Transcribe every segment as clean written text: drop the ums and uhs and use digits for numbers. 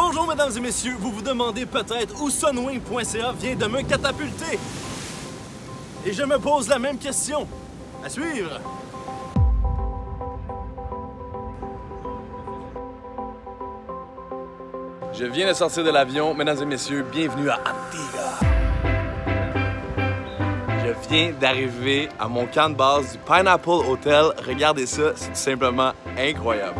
Bonjour mesdames et messieurs, vous vous demandez peut-être où Sunwing.ca vient de me catapulter. Et je me pose la même question. À suivre! Je viens de sortir de l'avion, mesdames et messieurs, bienvenue à Antigua. Je viens d'arriver à mon camp de base du Pineapple Hotel. Regardez ça, c'est tout simplement incroyable.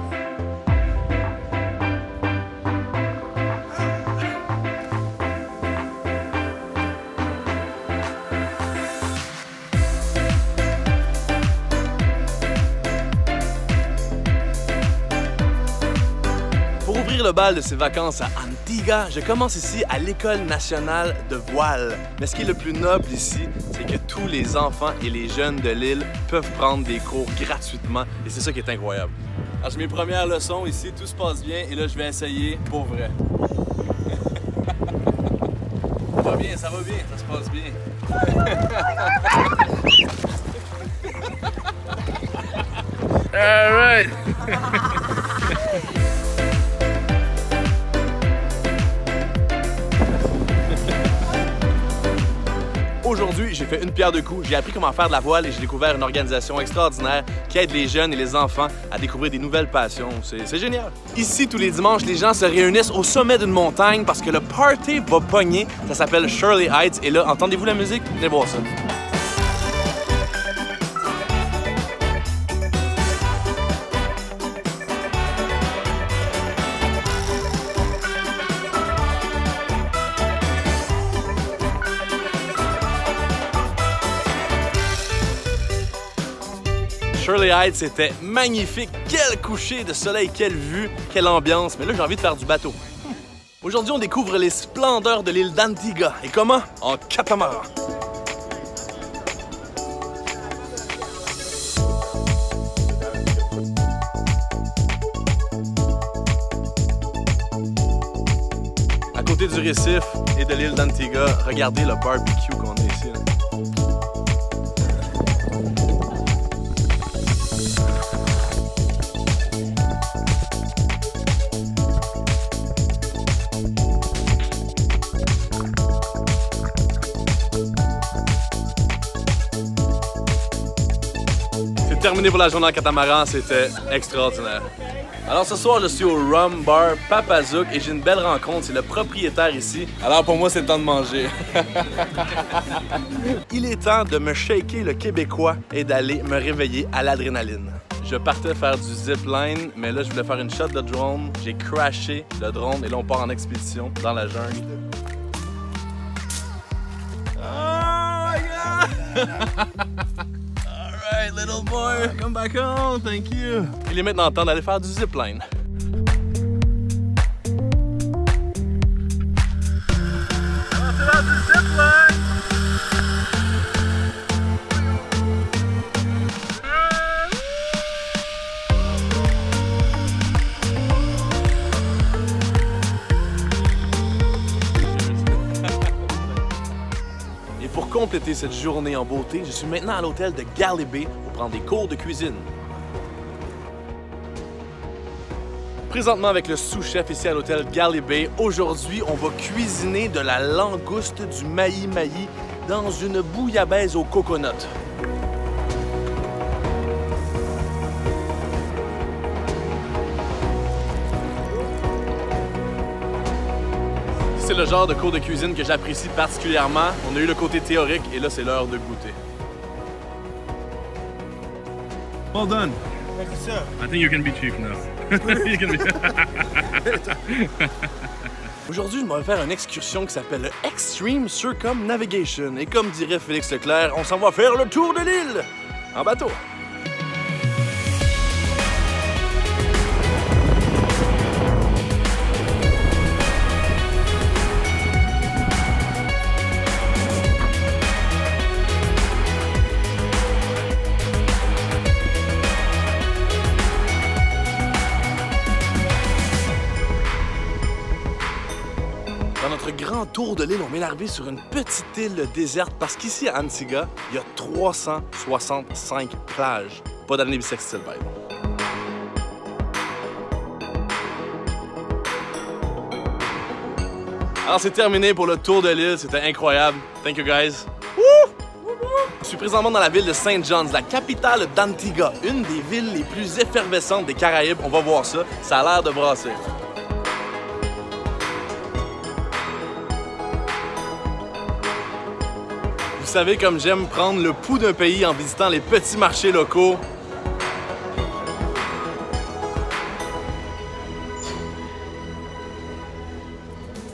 Pour ouvrir le bal de ces vacances à Antigua, je commence ici à l'École nationale de voile. Mais ce qui est le plus noble ici, c'est que tous les enfants et les jeunes de l'île peuvent prendre des cours gratuitement et c'est ça qui est incroyable. Alors, j'ai mes premières leçons ici, tout se passe bien et là je vais essayer pour vrai. Ça va bien, ça se passe bien. All right. Aujourd'hui, j'ai fait une pierre deux coups, j'ai appris comment faire de la voile et j'ai découvert une organisation extraordinaire qui aide les jeunes et les enfants à découvrir des nouvelles passions. C'est génial! Ici, tous les dimanches, les gens se réunissent au sommet d'une montagne parce que le party va pogner. Ça s'appelle Shirley Heights et là, entendez-vous la musique? Venez voir ça. Shirley Heights, c'était magnifique. Quel coucher de soleil, quelle vue, quelle ambiance. Mais là, j'ai envie de faire du bateau. Aujourd'hui, on découvre les splendeurs de l'île d'Antigua. Et comment? En catamaran. À côté du récif et de l'île d'Antigua, regardez le barbecue qu'on a ici. Là. Terminé pour la journée en catamaran, c'était extraordinaire. Alors ce soir, je suis au Rum Bar Papazouk et j'ai une belle rencontre, c'est le propriétaire ici. Alors pour moi, c'est le temps de manger. Il est temps de me shaker le québécois et d'aller me réveiller à l'adrénaline. Je partais faire du zipline, mais là, je voulais faire une shot de drone. J'ai crashé le drone et là, on part en expédition dans la jungle. Oh my God! Alright, little boy, come back home, thank you. Il est maintenant temps d'aller faire du zipline. C'est là du zipline! Pour compléter cette journée en beauté, je suis maintenant à l'hôtel de Galley Bay pour prendre des cours de cuisine. Présentement avec le sous-chef ici à l'hôtel Galley Bay, aujourd'hui on va cuisiner de la langouste du mahi-mahi dans une bouillabaisse au coconut. C'est le genre de cours de cuisine que j'apprécie particulièrement. On a eu le côté théorique et là, c'est l'heure de goûter. Well done. Thank you, sir. I think you can be chief now. You can be... Aujourd'hui, je vais faire une excursion qui s'appelle le Extreme Circumnavigation. Et comme dirait Félix Leclerc, on s'en va faire le tour de l'île en bateau. Dans notre grand tour de l'île, on vient d'arriver sur une petite île déserte parce qu'ici à Antigua, il y a 365 plages. Pas d'année bissextile, by the way. Alors c'est terminé pour le tour de l'île, c'était incroyable. Thank you guys. Woo! Je suis présentement dans la ville de St. John's, la capitale d'Antigua, une des villes les plus effervescentes des Caraïbes. On va voir ça, ça a l'air de brasser. Vous savez comme j'aime prendre le pouls d'un pays en visitant les petits marchés locaux.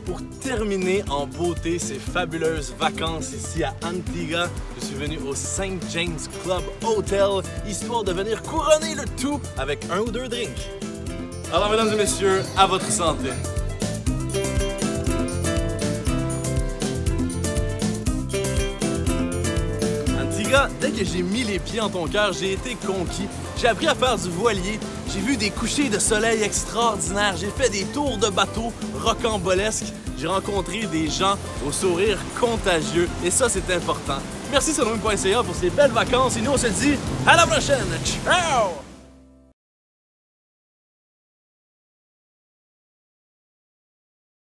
Pour terminer en beauté ces fabuleuses vacances ici à Antigua, je suis venu au St. James Club Hotel, histoire de venir couronner le tout avec un ou deux drinks. Alors mesdames et messieurs, à votre santé. Antigua, dès que j'ai mis les pieds en ton cœur, j'ai été conquis. J'ai appris à faire du voilier, j'ai vu des couchers de soleil extraordinaires, j'ai fait des tours de bateau rocambolesques, j'ai rencontré des gens au sourire contagieux et ça c'est important. Merci sunwing.ca pour ces belles vacances et nous on se dit à la prochaine. Ciao!